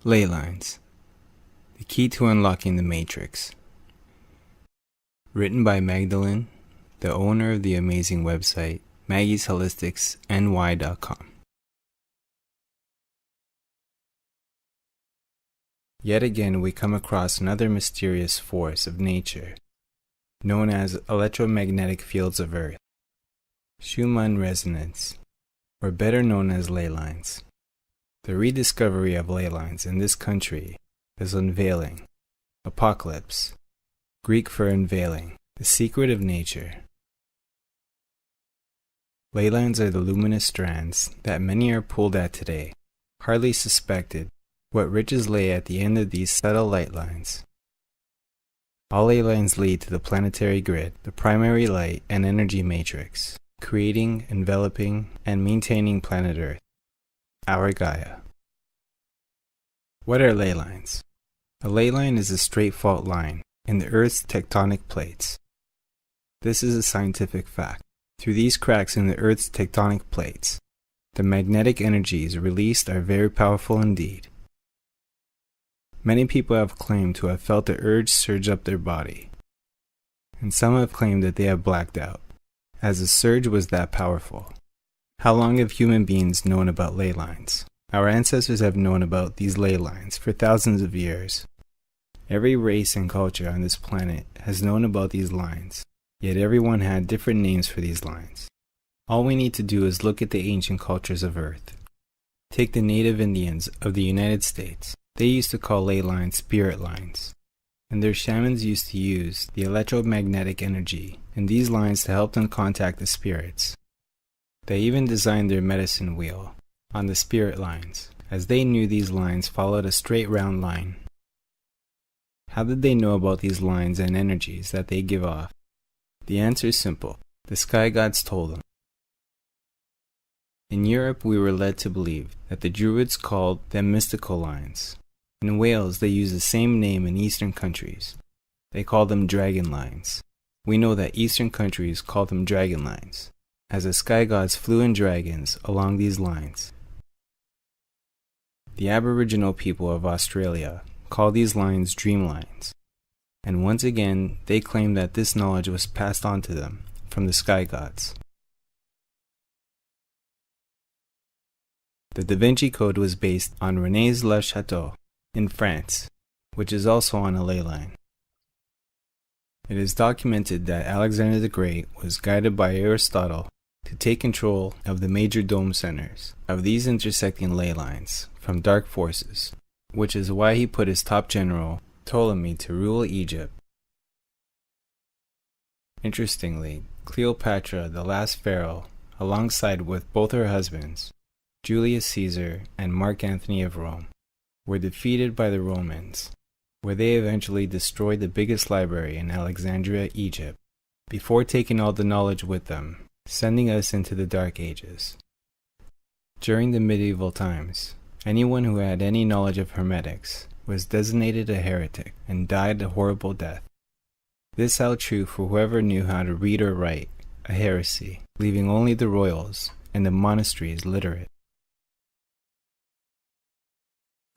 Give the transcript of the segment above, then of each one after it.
Ley Lines, The Key to Unlocking the Matrix. Written by Magdalene, the owner of the amazing website maggiesholisticsny.com. Yet again we come across another mysterious force of nature, known as electromagnetic fields of Earth, Schumann resonance, or better known as ley lines. The rediscovery of ley lines in this country is unveiling, apocalypse, Greek for unveiling, the secret of nature. Ley lines are the luminous strands that many are pulled at today, hardly suspected what riches lay at the end of these subtle light lines. All ley lines lead to the planetary grid, the primary light and energy matrix, creating, enveloping, and maintaining planet Earth, our Gaia. What are ley lines? A ley line is a straight fault line in the Earth's tectonic plates. This is a scientific fact. Through these cracks in the Earth's tectonic plates, the magnetic energies released are very powerful indeed. Many people have claimed to have felt the urge surge up their body, and some have claimed that they have blacked out, as the surge was that powerful. How long have human beings known about ley lines? Our ancestors have known about these ley lines for thousands of years. Every race and culture on this planet has known about these lines, yet everyone had different names for these lines. All we need to do is look at the ancient cultures of Earth. Take the native Indians of the United States. They used to call ley lines spirit lines, and their shamans used to use the electromagnetic energy in these lines to help them contact the spirits. They even designed their medicine wheel on the spirit lines, as they knew these lines followed a straight round line. How did they know about these lines and energies that they give off? The answer is simple. The sky gods told them. In Europe, we were led to believe that the Druids called them mystical lines. In Wales, they use the same name in Eastern countries. They call them dragon lines. We know that Eastern countries call them dragon lines, as the sky gods flew in dragons along these lines. The Aboriginal people of Australia call these lines dream lines, and once again they claim that this knowledge was passed on to them from the sky gods. The Da Vinci Code was based on René's Le Château in France, which is also on a ley line. It is documented that Alexander the Great was guided by Aristotle to take control of the major dome centers of these intersecting ley lines from dark forces, which is why he put his top general, Ptolemy, to rule Egypt. Interestingly, Cleopatra, the last pharaoh, alongside with both her husbands, Julius Caesar and Mark Antony of Rome, were defeated by the Romans, where they eventually destroyed the biggest library in Alexandria, Egypt, before taking all the knowledge with them, sending us into the Dark Ages. During the medieval times, anyone who had any knowledge of hermetics was designated a heretic and died a horrible death. This held true for whoever knew how to read or write, a heresy, leaving only the royals and the monasteries literate.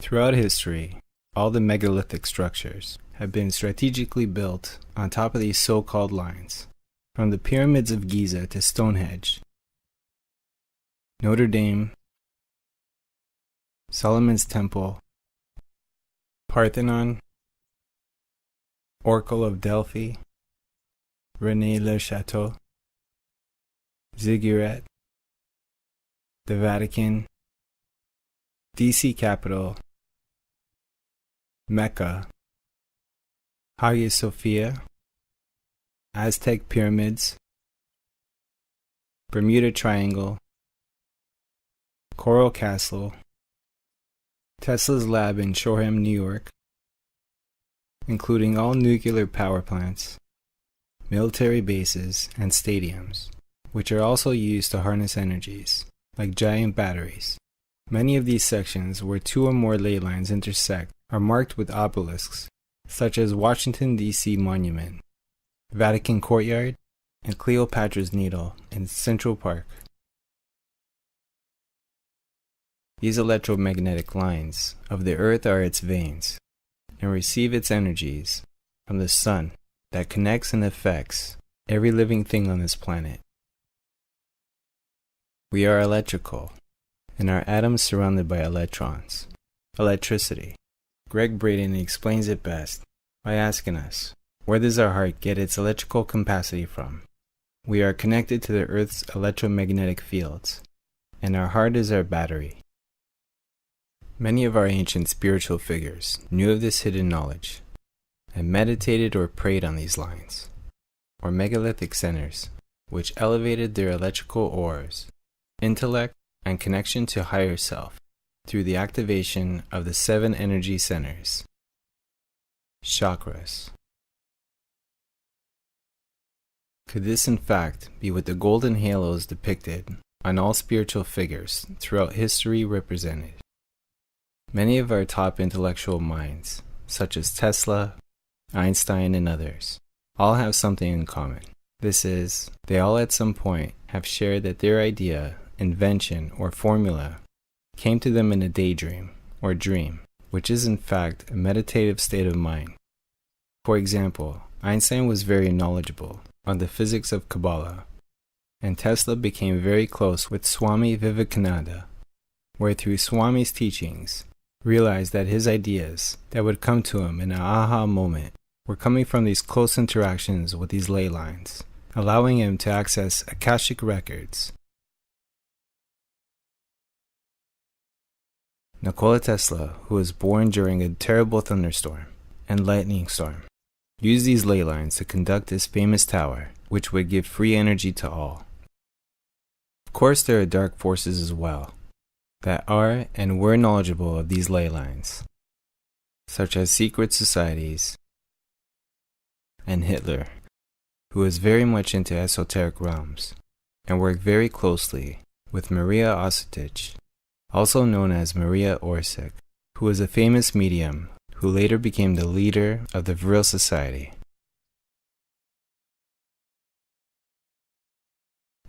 Throughout history, all the megalithic structures have been strategically built on top of these so-called lines, from the pyramids of Giza to Stonehenge, Notre Dame, Solomon's Temple, Parthenon, Oracle of Delphi, René Le Château, Ziggurat, the Vatican, DC Capitol, Mecca, Hagia Sophia, Aztec Pyramids, Bermuda Triangle, Coral Castle, Tesla's lab in Shoreham, New York, including all nuclear power plants, military bases, and stadiums, which are also used to harness energies, like giant batteries. Many of these sections where two or more ley lines intersect are marked with obelisks, such as Washington, D.C. Monument, Vatican Courtyard, and Cleopatra's Needle in Central Park. These electromagnetic lines of the earth are its veins, and receive its energies from the sun that connects and affects every living thing on this planet. We are electrical, and our atoms surrounded by electrons, electricity. Greg Braden explains it best by asking us, where does our heart get its electrical capacity from? We are connected to the Earth's electromagnetic fields, and our heart is our battery. Many of our ancient spiritual figures knew of this hidden knowledge, and meditated or prayed on these lines, or megalithic centers, which elevated their electrical auras, intellect, and connection to higher self through the activation of the 7 energy centers, chakras. Could this in fact be what the golden halos depicted on all spiritual figures throughout history represented? Many of our top intellectual minds, such as Tesla, Einstein, and others, all have something in common. This is, they all at some point have shared that their idea, invention, or formula came to them in a daydream or dream, which is in fact a meditative state of mind. For example, Einstein was very knowledgeable on the physics of Kabbalah, and Tesla became very close with Swami Vivekananda, where through Swami's teachings, realized that his ideas that would come to him in an aha moment were coming from these close interactions with these ley lines, allowing him to access Akashic records. Nikola Tesla, who was born during a terrible thunderstorm and lightning storm, used these ley lines to conduct his famous tower, which would give free energy to all. Of course, there are dark forces as well, that are and were knowledgeable of these ley lines, such as secret societies, and Hitler, who was very much into esoteric realms, and worked very closely with Maria Ositich, also known as Maria Orsic, who was a famous medium who later became the leader of the Vril Society.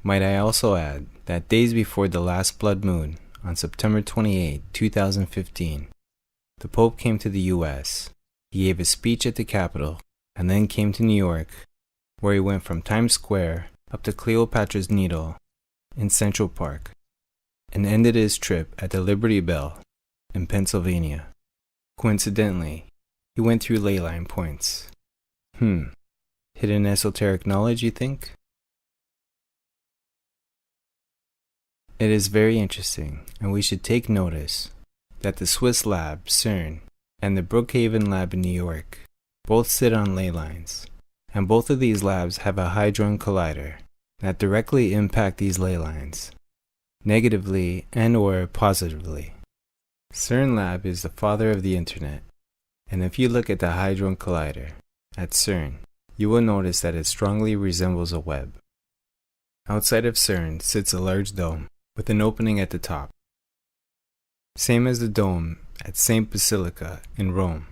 Might I also add that days before the last blood moon, on September 28, 2015, the Pope came to the U.S. He gave a speech at the Capitol, and then came to New York, where he went from Times Square up to Cleopatra's Needle in Central Park, and ended his trip at the Liberty Bell in Pennsylvania. Coincidentally, he went through ley line points. Hidden esoteric knowledge, you think? It is very interesting, and we should take notice that the Swiss lab, CERN, and the Brookhaven lab in New York both sit on ley lines, and both of these labs have a hadron collider that directly impact these ley lines, negatively and or positively. CERN lab is the father of the internet, and if you look at the hadron collider at CERN, you will notice that it strongly resembles a web. Outside of CERN sits a large dome with an opening at the top, same as the dome at St. Basilica in Rome,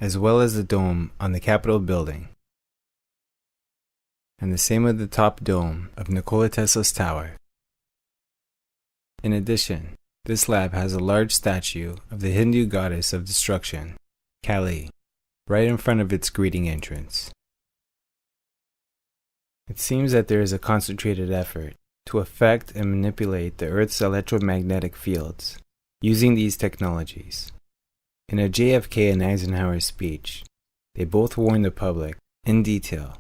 as well as the dome on the Capitol building, and the same with the top dome of Nikola Tesla's tower. In addition, this lab has a large statue of the Hindu goddess of destruction, Kali, right in front of its greeting entrance. It seems that there is a concentrated effort to affect and manipulate the Earth's electromagnetic fields using these technologies. In a JFK and Eisenhower speech, they both warned the public in detail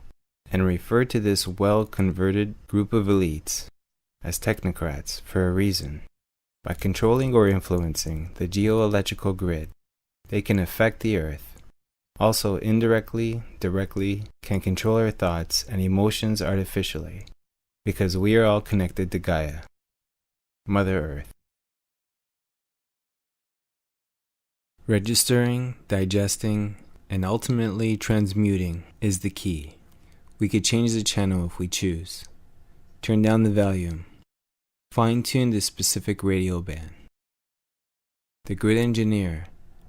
and referred to this well-converted group of elites as technocrats for a reason. By controlling or influencing the geoelectrical grid, they can affect the Earth. Also, indirectly, directly, can control our thoughts and emotions artificially, because we are all connected to Gaia, Mother Earth. Registering, digesting, and ultimately transmuting is the key. We could change the channel if we choose. Turn down the volume. Fine-tune the specific radio band. The grid engineer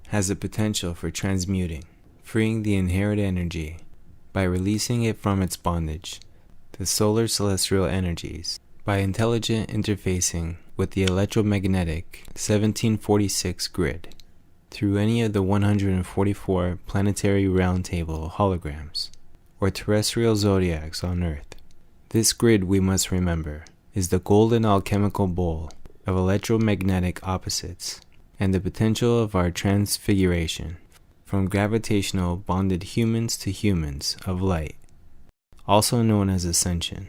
has the potential for transmuting, freeing the inherent energy by releasing it from its bondage, the solar celestial energies, by intelligent interfacing with the electromagnetic 1746 grid through any of the 144 planetary round table holograms or terrestrial zodiacs on Earth. This grid, we must remember, is the golden alchemical bowl of electromagnetic opposites and the potential of our transfiguration from gravitational bonded humans to humans of light, also known as ascension.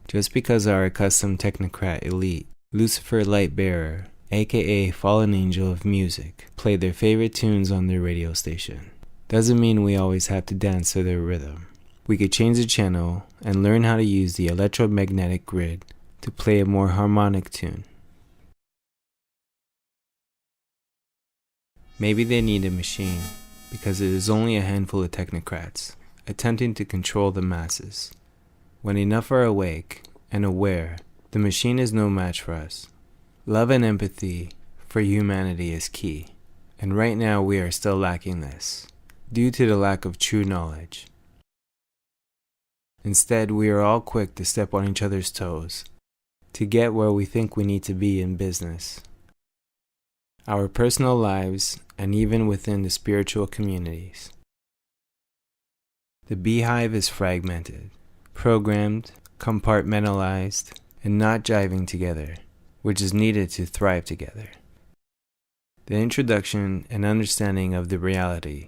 Just because our accustomed technocrat elite, Lucifer Lightbearer, aka Fallen Angel of Music, play their favorite tunes on their radio station, doesn't mean we always have to dance to their rhythm. We could change the channel and learn how to use the electromagnetic grid to play a more harmonic tune. Maybe they need a machine because it is only a handful of technocrats attempting to control the masses. When enough are awake and aware, the machine is no match for us. Love and empathy for humanity is key, and right now we are still lacking this, due to the lack of true knowledge. Instead, we are all quick to step on each other's toes, to get where we think we need to be in business, our personal lives, and even within the spiritual communities. The beehive is fragmented, programmed, compartmentalized, and not jiving together, which is needed to thrive together. The introduction and understanding of the reality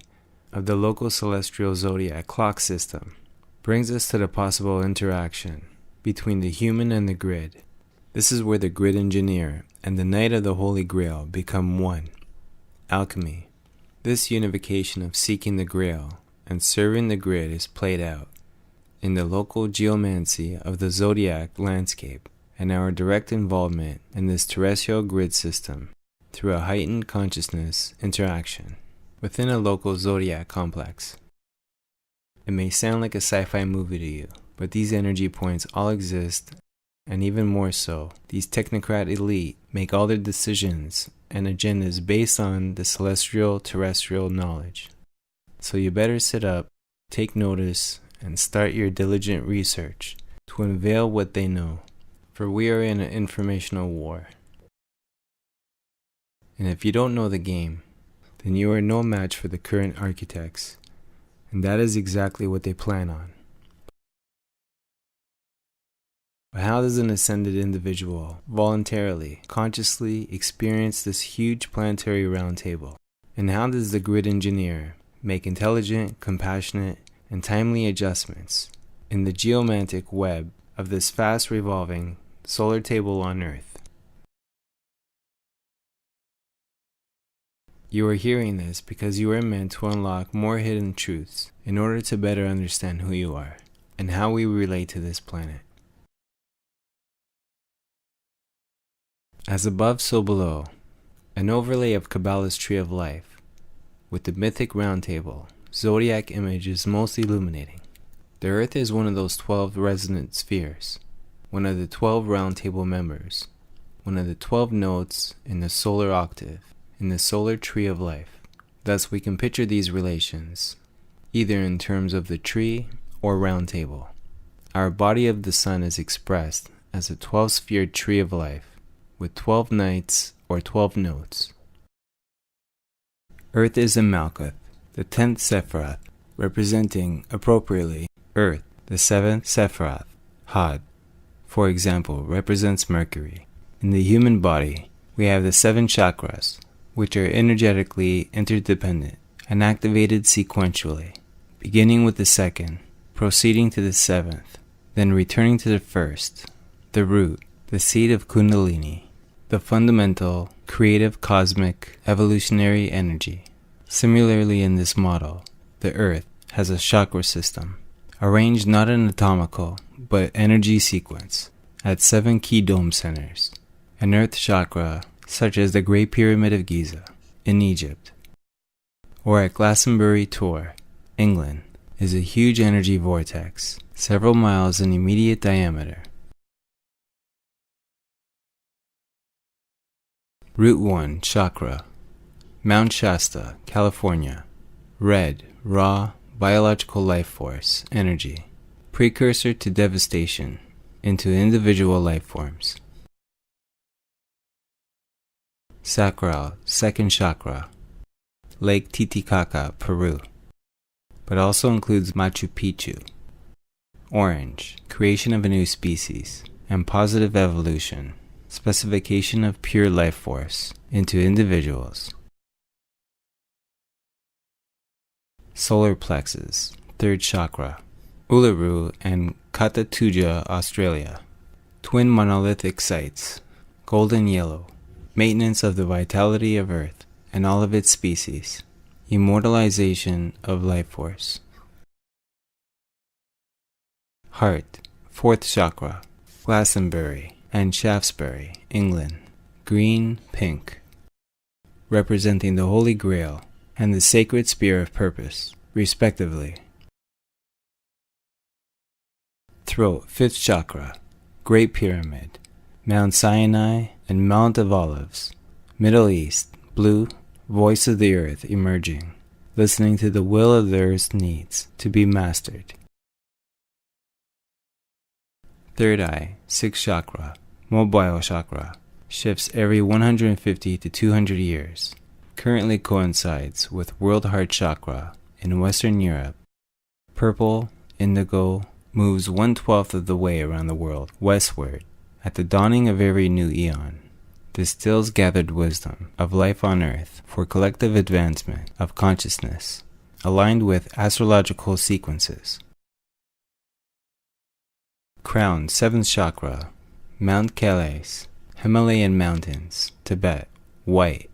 of the local celestial zodiac clock system brings us to the possible interaction between the human and the grid. This is where the grid engineer and the Knight of the Holy Grail become one. Alchemy. This unification of seeking the Grail and serving the grid is played out in the local geomancy of the zodiac landscape and our direct involvement in this terrestrial grid system through a heightened consciousness interaction within a local zodiac complex. It may sound like a sci-fi movie to you, but these energy points all exist, and even more so, these technocrat elite make all their decisions and agendas based on the celestial terrestrial knowledge. So you better sit up, take notice, and start your diligent research to unveil what they know, for we are in an informational war. And if you don't know the game, then you are no match for the current architects, and that is exactly what they plan on. But how does an ascended individual voluntarily, consciously experience this huge planetary round table? And how does the grid engineer make intelligent, compassionate, and timely adjustments in the geomantic web of this fast revolving solar table on Earth? You are hearing this because you are meant to unlock more hidden truths in order to better understand who you are and how we relate to this planet. As above, so below, an overlay of Kabbalah's Tree of Life, with the mythic round table, zodiac image is most illuminating. The Earth is one of those 12 resonant spheres, one of the 12 round table members, one of the 12 notes in the solar octave, in the solar tree of life. Thus we can picture these relations, either in terms of the tree or round table. Our body of the sun is expressed as a 12-sphered tree of life, with 12 nights or 12 notes. Earth is in Malkuth, the 10th Sephiroth, representing, appropriately, Earth, the 7th Sephiroth, Had, for example, represents Mercury. In the human body, we have the 7 chakras, which are energetically interdependent and activated sequentially, beginning with the 2nd, proceeding to the 7th, then returning to the 1st, the root, the seed of Kundalini, the fundamental, creative, cosmic, evolutionary energy. Similarly, in this model, the Earth has a chakra system, arranged not in atomical, but energy sequence, at 7 key dome centers, an Earth chakra such as the Great Pyramid of Giza in Egypt, or at Glastonbury Tor, England, is a huge energy vortex, several miles in immediate diameter. Root 1 Chakra, Mount Shasta, California. Red, raw, biological life force, energy. Precursor to devastation, into individual life forms. Sacral, second chakra, Lake Titicaca, Peru, but also includes Machu Picchu. Orange, creation of a new species, and positive evolution, specification of pure life force into individuals. Solar plexus, third chakra, Uluru and Katatuja, Australia. Twin monolithic sites, golden yellow, maintenance of the vitality of Earth and all of its species, immortalization of life force. Heart, fourth chakra, Glastonbury and Shaftesbury, England. Green, pink, representing the Holy Grail and the sacred spear of purpose, respectively. Throat, fifth chakra, Great Pyramid, Mount Sinai and Mount of Olives. Middle East, blue, voice of the earth emerging, listening to the will of the earth's needs to be mastered. Third eye, sixth chakra, mobile chakra, shifts every 150 to 200 years. Currently coincides with World Heart Chakra in Western Europe. Purple, indigo, moves 1/12 of the way around the world westward. At the dawning of every new eon, distills gathered wisdom of life on earth for collective advancement of consciousness, aligned with astrological sequences. Crown, seventh chakra, Mount Kailash, Himalayan mountains, Tibet, white.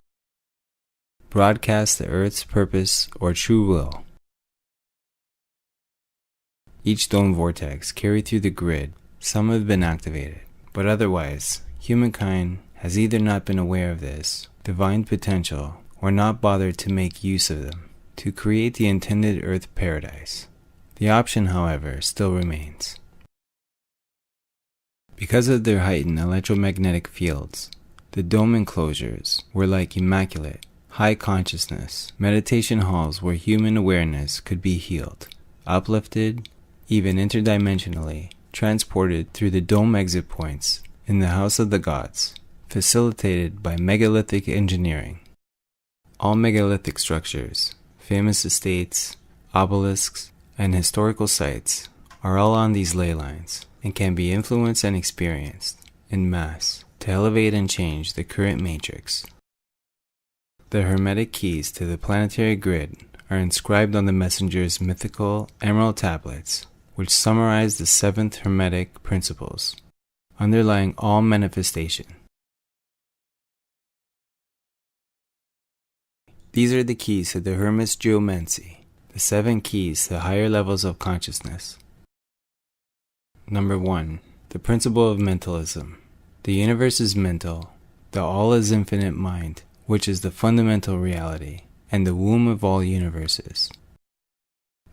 Broadcast the earth's purpose or true will. Each dome vortex carried through the grid, some have been activated, but otherwise, humankind has either not been aware of this divine potential or not bothered to make use of them to create the intended earth paradise. The option, however, still remains. Because of their heightened electromagnetic fields, the dome enclosures were like immaculate, high consciousness meditation halls where human awareness could be healed, uplifted, even interdimensionally, transported through the dome exit points in the House of the Gods, facilitated by megalithic engineering. All megalithic structures, famous estates, obelisks, and historical sites are all on these ley lines and can be influenced and experienced in mass to elevate and change the current matrix. The hermetic keys to the planetary grid are inscribed on the messenger's mythical emerald tablets, which summarize the 7th hermetic principles underlying all manifestation. These are the keys to the Hermes Geomancy, the 7 keys to higher levels of consciousness. Number 1. The principle of mentalism. The universe is mental, the all is infinite mind, which is the fundamental reality and the womb of all universes.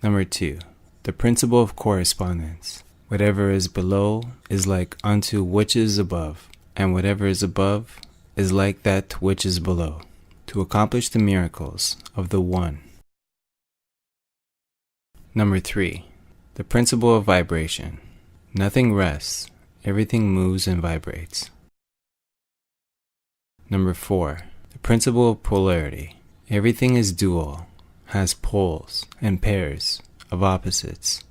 Number 2. The principle of correspondence. Whatever is below is like unto which is above, and whatever is above is like that which is below, to accomplish the miracles of the One. Number 3. The principle of vibration. Nothing rests, everything moves and vibrates. Number 4. The principle of polarity. Everything is dual, has poles and pairs of opposites.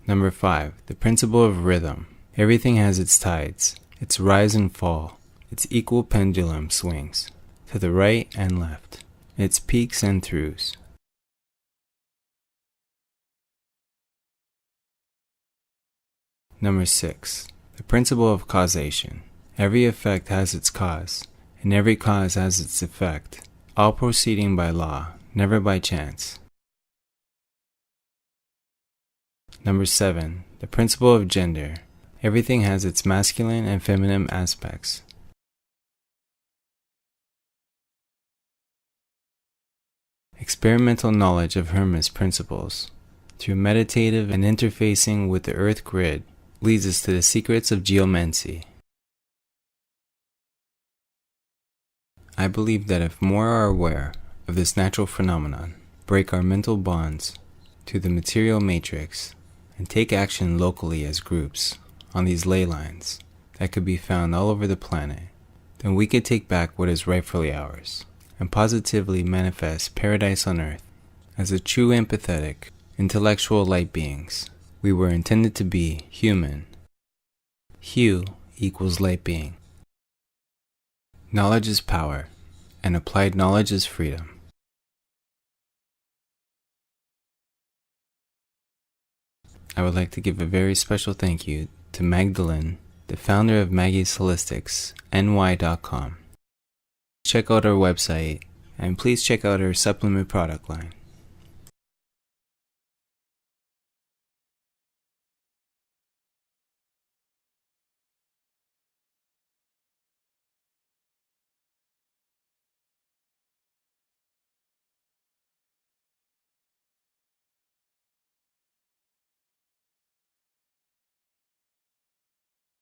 Number 5. The principle of rhythm. Everything has its tides, its rise and fall, its equal pendulum swings, to the right and left, its peaks and throughs. Number 6. The principle of causation. Every effect has its cause, and every cause has its effect, all proceeding by law, never by chance. Number 7. The principle of gender. Everything has its masculine and feminine aspects. Experimental knowledge of Hermes principles, through meditative and interfacing with the earth grid, leads us to the secrets of geomancy. I believe that if more are aware of this natural phenomenon, break our mental bonds to the material matrix, and take action locally as groups on these ley lines that could be found all over the planet, then we could take back what is rightfully ours and positively manifest paradise on earth as the true empathetic, intellectual light beings we were intended to be human. Hue equals light being. Knowledge is power, and applied knowledge is freedom. I would like to give a very special thank you to Magdalene, the founder of MaggieSholisticsNY.com. Check out our website, and please check out our supplement product line.